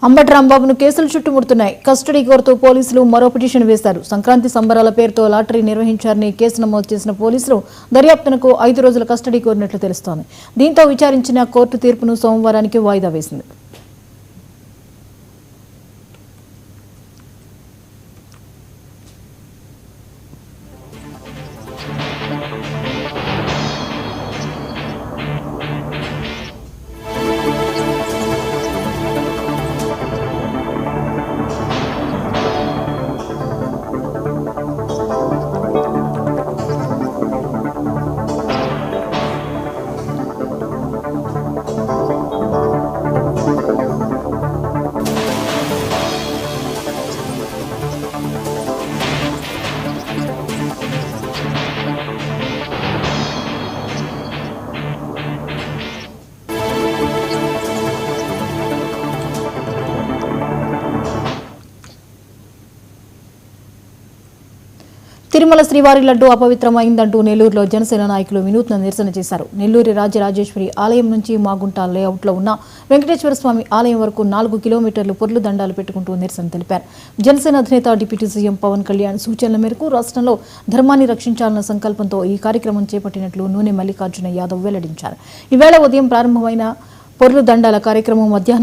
అంబటి రాంబాబును కేసులు చుట్టుముడుతున్నాయి. కస్టడీ కోరుతూ పోలీసులు మరో పిటిషన్ వేశారు. సంక్రాంతి సంబరాల పేరుతో లాటరీ నిర్వహించారని కేసు నమోదు చేసిన పోలీసులు దర్యాప్తునకు 5 రోజుల కస్టడీ కోరినట్లు తెలుస్తోంది. దీంతో విచారించిన కోర్టు తీర్పును సోమవారానికి వాయిదా వేసింది. తిరుమల శ్రీవారి లడ్డు అపవిత్రమైందంటూ నెల్లూరులో జనసేన నాయకులు వినూత్న నిరసన చేశారు. నెల్లూరు రాజరాజేశ్వరి ఆలయం నుంచి మాగుంట లేఅవుట్లో ఉన్న వెంకటేశ్వర స్వామి ఆలయం వరకు 4 కిలోమీటర్లు పొర్లు దండాలు పెట్టుకుంటూ నిరసన తెలిపారు. జనసేన అధినేత డిప్యూటీ సీఎం పవన్ కళ్యాణ్ సూచనల మేరకు రాష్ట్రంలో ధర్మాన్ని రక్షించాలన్న సంకల్పంతో ఈ కార్యక్రమం చేపట్టినట్లు నూనె మల్లికార్జున యాదవ్ వెల్లడించారు. ఈవేళ ఉదయం ప్రారంభమైన పొర్లు దండాల కార్యక్రమం మధ్యాహ్నం